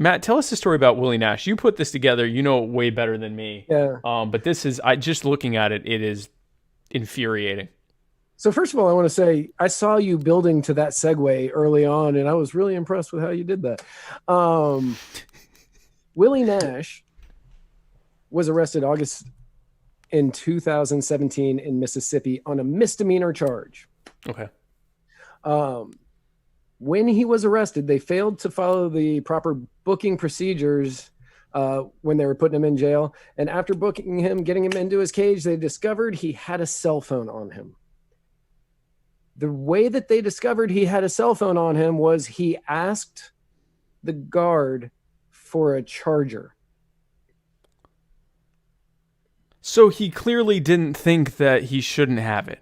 Matt, tell us the story about Willie Nash. You put this together. You know it way better than me. Yeah. But this is, I just looking at it, it is infuriating. So first of all, I want to say I saw you building to that segue early on, and I was really impressed with how you did that. Um, Willie Nash was arrested August in 2017 in Mississippi on a misdemeanor charge. Okay. Um, when he was arrested, they failed to follow the proper booking procedures when they were putting him in jail. And after booking him, getting him into his cage, they discovered he had a cell phone on him. The way that they discovered he had a cell phone on him was he asked the guard for a charger. So he clearly didn't think that he shouldn't have it.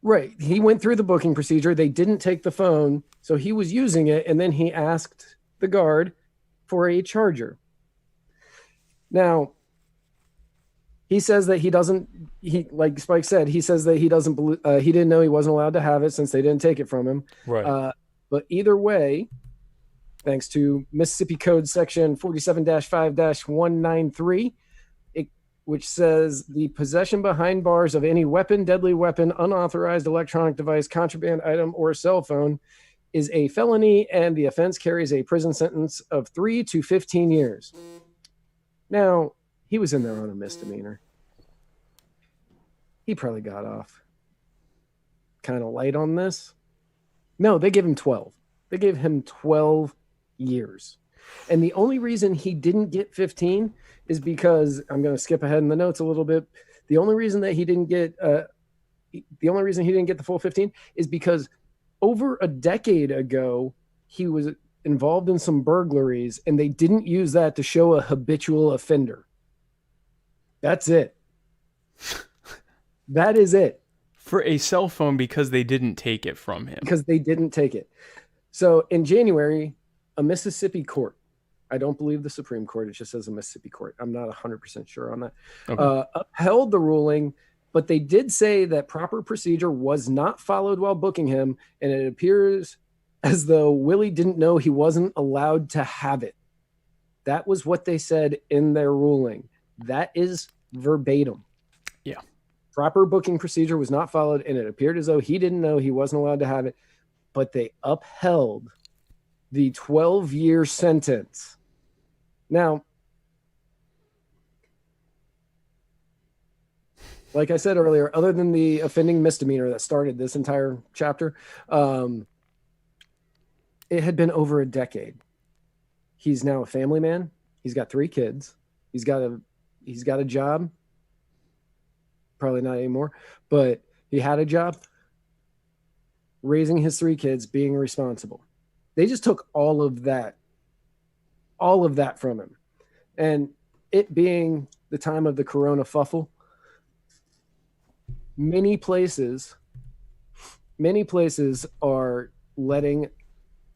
Right. He went through the booking procedure. They didn't take the phone. So he was using it. And then he asked the guard for a charger. Now, he says that he doesn't, like Spike said, he says that he doesn't believe, he didn't know he wasn't allowed to have it since they didn't take it from him. Right. But either way, thanks to Mississippi Code section 47-5-193, which says the possession behind bars of any weapon, deadly weapon, unauthorized electronic device, contraband item, or cell phone is a felony, and the offense carries a prison sentence of 3 to 15 years. Now, he was in there on a misdemeanor. He probably got off kind of light on this. No, they gave him 12. They gave him 12 years. And the only reason he didn't get 15 is because, I'm going to skip ahead in the notes a little bit. The only reason that he didn't get the full 15 is because over a decade ago, he was involved in some burglaries, and they didn't use that to show a habitual offender. That's it. That is it. For a cell phone because they didn't take it from him. Because they didn't take it. So in January, a Mississippi court, I don't believe the Supreme Court, it just says a Mississippi court, I'm not 100% sure on that, Okay. upheld the ruling, but they did say that proper procedure was not followed while booking him, and it appears as though Willie didn't know he wasn't allowed to have it. That was what they said in their ruling. That is verbatim. Yeah. Proper booking procedure was not followed, and it appeared as though he didn't know he wasn't allowed to have it, but they upheld the 12-year sentence. Now, like I said earlier, other than the offending misdemeanor that started this entire chapter, it had been over a decade. He's now a family man. He's got 3 kids. He's got a job. Probably not anymore, but he had a job raising his 3 kids, being responsible. They just took all of that from him. And it being the time of the Corona fuffle, many places are letting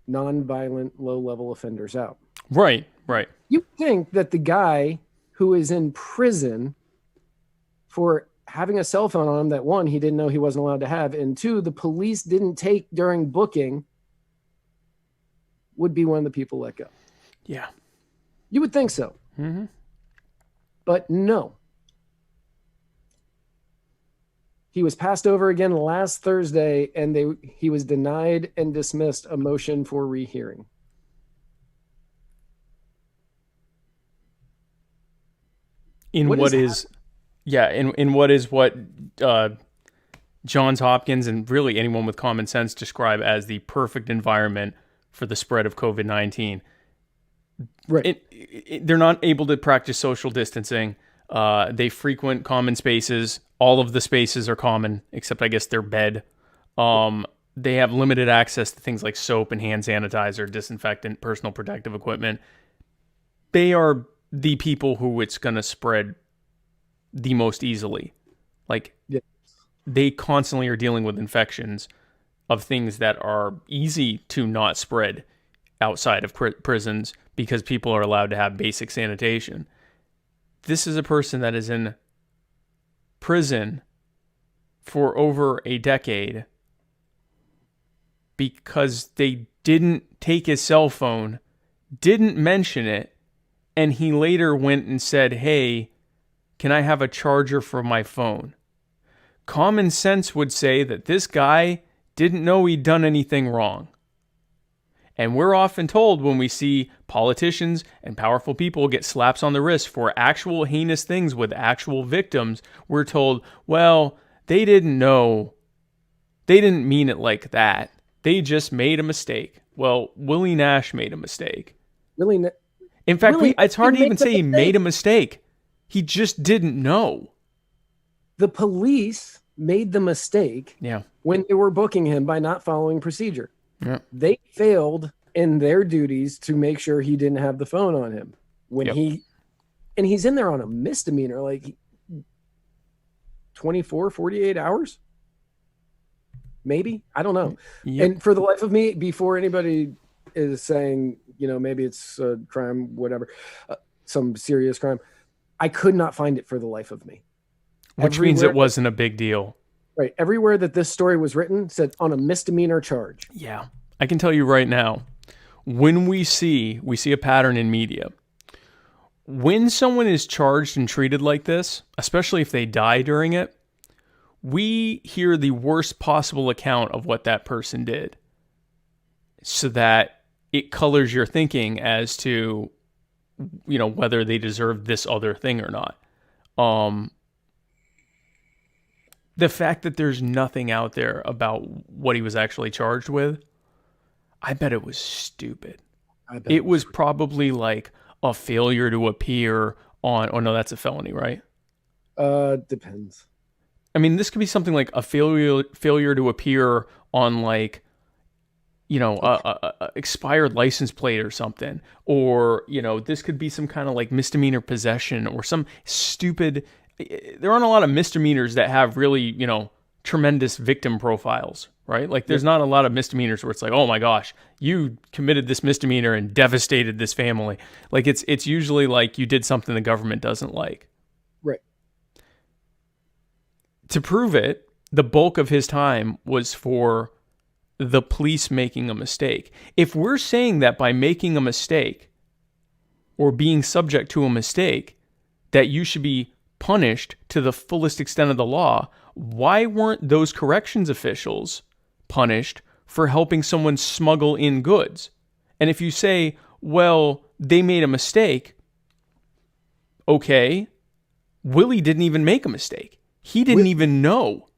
nonviolent, low-level offenders out. Right. Right. You think that the guy who is in prison for having a cell phone on him that, 1, he didn't know he wasn't allowed to have, and 2, the police didn't take during booking, would be one of the people let go. Yeah. You would think so. Mm-hmm. But no. He was passed over again last Thursday, and he was denied and dismissed a motion for rehearing. In what is what Johns Hopkins and really anyone with common sense describe as the perfect environment for the spread of COVID-19. Right. They're not able to practice social distancing. They frequent common spaces. All of the spaces are common, except I guess their bed. They have limited access to things like soap and hand sanitizer, disinfectant, personal protective equipment. They are the people who it's going to spread the most easily. Like, Yeah. they constantly are dealing with infections of things that are easy to not spread outside of prisons because people are allowed to have basic sanitation. This is a person that is in prison for over a decade because they didn't take his cell phone didn't mention it, and he later went and said, hey, can I have a charger for my phone? Common sense would say that this guy didn't know he'd done anything wrong. And we're often told when we see politicians and powerful people get slaps on the wrist for actual heinous things with actual victims, we're told, well, they didn't know. They didn't mean it like that. They just made a mistake. Well, Willie Nash made a mistake. In fact, it's hard to even say he made a mistake. He just didn't know. The police made the mistake when they were booking him by not following procedure. Yeah. They failed in their duties to make sure he didn't have the phone on him when he's in there on a misdemeanor, like 24, 48 hours. Maybe. I don't know. Yep. And for the life of me, before anybody is saying, maybe it's a crime, whatever, some serious crime, I could not find it for the life of me. Which means it wasn't a big deal. Right. Everywhere that this story was written said on a misdemeanor charge. Yeah. I can tell you right now, when we see a pattern in media. When someone is charged and treated like this, especially if they die during it, we hear the worst possible account of what that person did, so that it colors your thinking as to, whether they deserve this other thing or not. The fact that there's nothing out there about what he was actually charged with, I bet it was stupid. It was probably like a failure to appear on, oh no, that's a felony, right? Depends. I mean, this could be something like a failure to appear on, like, a expired license plate or something. Or, this could be some kind of like misdemeanor possession or some stupid. There aren't a lot of misdemeanors that have really, tremendous victim profiles, right? Like there's not a lot of misdemeanors where it's like, oh my gosh, you committed this misdemeanor and devastated this family. Like it's usually like you did something the government doesn't like. Right. To prove it, the bulk of his time was for the police making a mistake. If we're saying that by making a mistake or being subject to a mistake, that you should be punished to the fullest extent of the law, why weren't those corrections officials punished for helping someone smuggle in goods? And if you say, well, they made a mistake, okay, Willie didn't even make a mistake. He didn't even know.